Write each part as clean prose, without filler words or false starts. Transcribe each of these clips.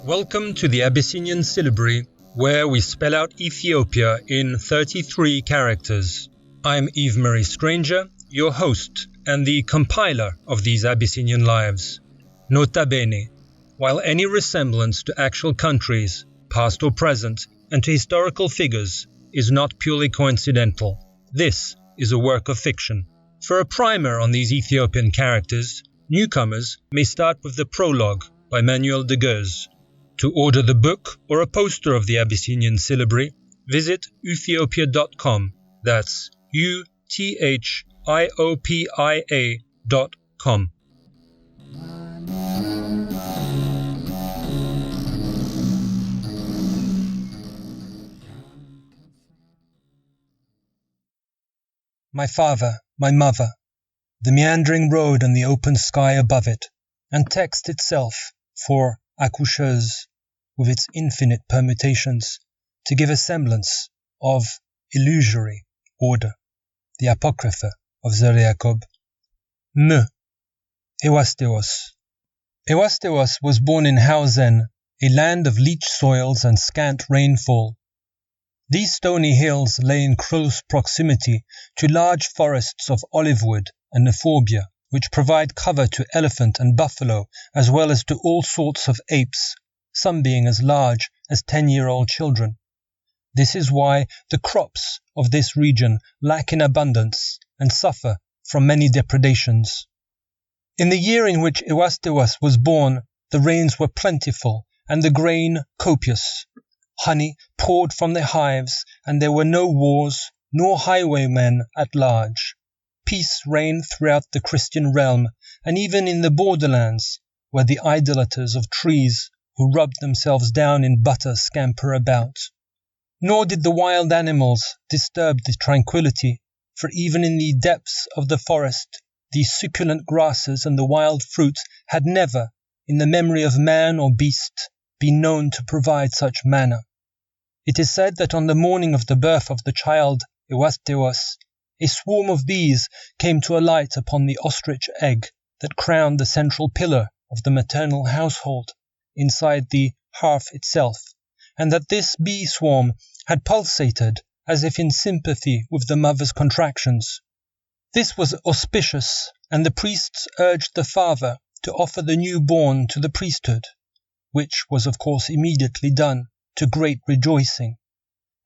Welcome to the Abyssinian Syllabary, where we spell out Ethiopia in 33 characters. I'm Yves-Marie Stranger, your host and the compiler of these Abyssinian lives. Nota bene, while any resemblance to actual countries, past or present, and to historical figures is not purely coincidental, this is a work of fiction. For a primer on these Ethiopian characters, newcomers may start with the prologue by Manuel de Goes. To order the book or a poster of the Abyssinian Syllabary, visit Ethiopia.com. That's UTHIOPIA.com. My father, my mother, the meandering road and the open sky above it, and text itself for accoucheuse, with its infinite permutations, to give a semblance of illusory order, the Apocrypha of Jacob. Ewostewos. Ewostewos was born in Hausen, a land of leach soils and scant rainfall. These stony hills lay in close proximity to large forests of olive wood and euphorbia, which provide cover to elephant and buffalo, as well as to all sorts of apes, some being as large as 10-year-old children. This is why the crops of this region lack in abundance and suffer from many depredations. In the year in which Ewostewos was born, the rains were plentiful and the grain copious. Honey poured from the hives, and there were no wars nor highwaymen at large. Peace reigned throughout the Christian realm, and even in the borderlands, where the idolaters of trees who rubbed themselves down in butter scamper about. Nor did the wild animals disturb the tranquility, for even in the depths of the forest, the succulent grasses and the wild fruits had never, in the memory of man or beast, been known to provide such manna. It is said that on the morning of the birth of the child Ewostewos, a swarm of bees came to alight upon the ostrich egg that crowned the central pillar of the maternal household inside the hearth itself, and that this bee swarm had pulsated as if in sympathy with the mother's contractions. This was auspicious, and the priests urged the father to offer the newborn to the priesthood, which was of course immediately done, to great rejoicing.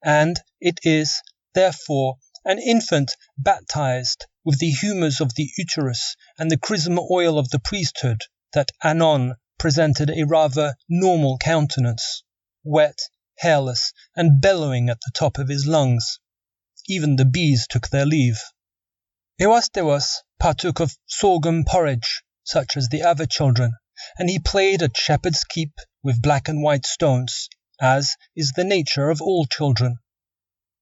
And it is, therefore, an infant baptized with the humours of the uterus and the chrism oil of the priesthood that anon presented a rather normal countenance, wet, hairless, and bellowing at the top of his lungs. Even the bees took their leave. Ewostewos partook of sorghum porridge, such as the other children, and he played at shepherd's keep with black and white stones, as is the nature of all children.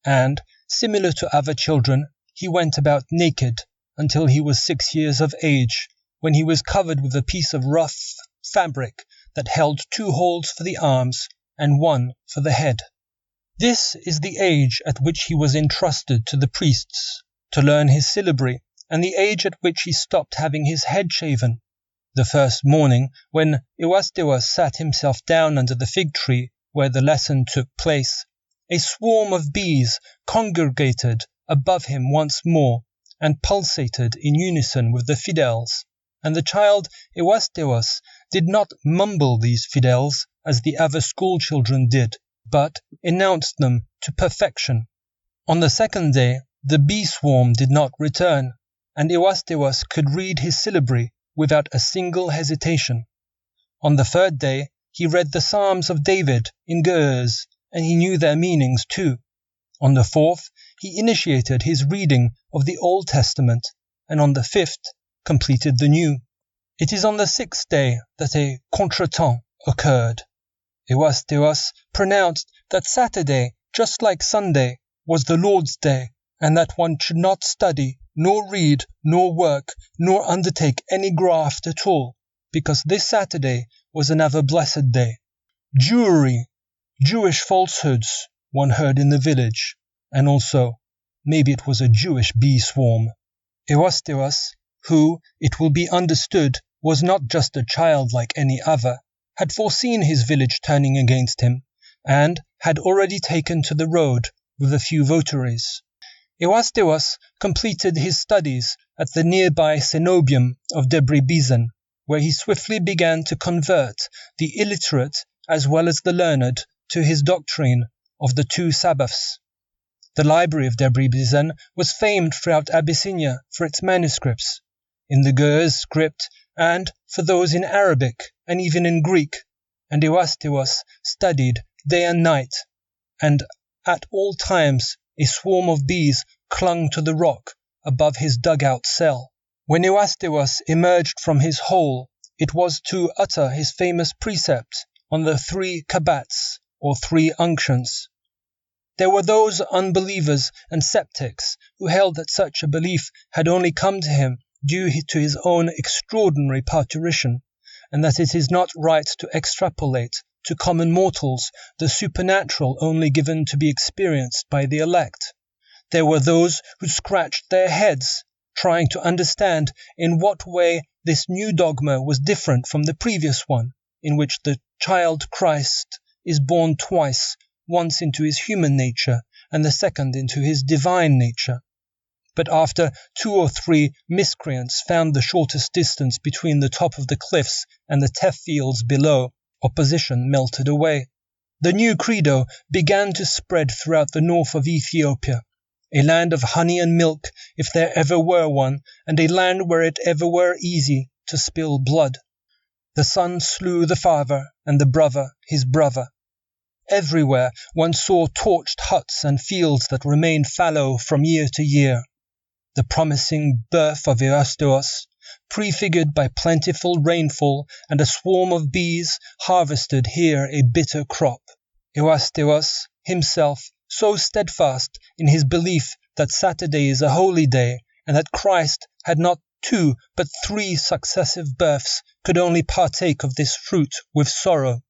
And, similar to other children, he went about naked until he was 6 years of age, when he was covered with a piece of rough fabric that held 2 holes for the arms and 1 for the head. This is the age at which he was entrusted to the priests to learn his syllabary, and the age at which he stopped having his head shaven. The first morning, when Ewostewos sat himself down under the fig tree where the lesson took place, a swarm of bees congregated above him once more and pulsated in unison with the fidels, and the child Ewostewos did not mumble these fidels as the other school children did, but announced them to perfection. On the second day, the bee swarm did not return, and Ewostewos could read his syllabary without a single hesitation. On the third day, he read the Psalms of David in Goes, and he knew their meanings too. On the fourth, he initiated his reading of the Old Testament, and on the fifth, completed the New. It is on the 6th day that a contretemps occurred. Ewostewos pronounced that Saturday, just like Sunday, was the Lord's day, and that one should not study, nor read, nor work, nor undertake any graft at all, because this Saturday was another blessed day. Jewry, Jewish falsehoods, one heard in the village, and also, maybe it was a Jewish bee swarm. Ewostewos, who, it will be understood, was not just a child like any other, had foreseen his village turning against him, and had already taken to the road with a few votaries. Ewostewos completed his studies at the nearby cenobium of Debrecen, where he swiftly began to convert the illiterate as well as the learned to his doctrine of the two Sabbaths. The library of Debrecen was famed throughout Abyssinia for its manuscripts, in the Ge'ez script and for those in Arabic and even in Greek, and Ewostewos studied day and night, and at all times a swarm of bees clung to the rock above his dugout cell. When Ewostewos emerged from his hole, it was to utter his famous precept on the 3 kabbats, or 3 unctions. There were those unbelievers and sceptics who held that such a belief had only come to him due to his own extraordinary parturition, and that it is not right to extrapolate to common mortals the supernatural only given to be experienced by the elect. There were those who scratched their heads, trying to understand in what way this new dogma was different from the previous one, in which the child Christ is born twice, once into his human nature and the second into his divine nature. But after 2 or 3 miscreants found the shortest distance between the top of the cliffs and the teff fields below, opposition melted away. The new credo began to spread throughout the north of Ethiopia, a land of honey and milk if there ever were one, and a land where it ever were easy to spill blood. The son slew the father, and the brother his brother. Everywhere one saw torched huts and fields that remained fallow from year to year. The promising birth of Ewostewos, prefigured by plentiful rainfall and a swarm of bees, harvested here a bitter crop. Ewostewos, himself, so steadfast in his belief that Saturday is a holy day, and that Christ had not 2 but 3 successive births, could only partake of this fruit with sorrow.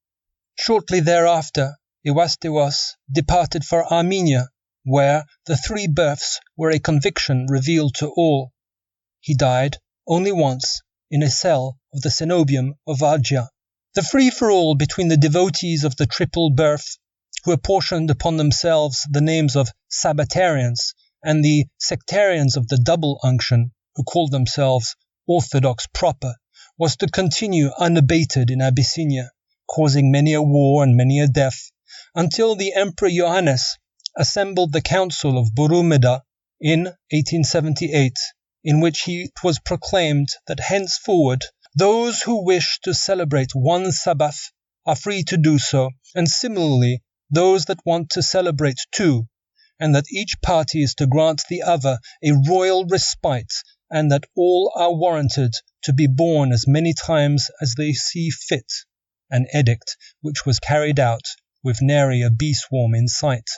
Shortly thereafter, Ewostewos departed for Armenia, where the 3 births were a conviction revealed to all. He died only once in a cell of the cenobium of Argia. The free-for-all between the devotees of the triple birth, who apportioned upon themselves the names of Sabbatarians, and the sectarians of the double unction, who called themselves Orthodox proper, was to continue unabated in Abyssinia, causing many a war and many a death, until the Emperor Johannes assembled the Council of Burumeda in 1878, in which it was proclaimed that henceforward those who wish to celebrate one Sabbath are free to do so, and similarly those that want to celebrate 2, and that each party is to grant the other a royal respite, and that all are warranted to be born as many times as they see fit, an edict which was carried out with nary a bee-swarm in sight.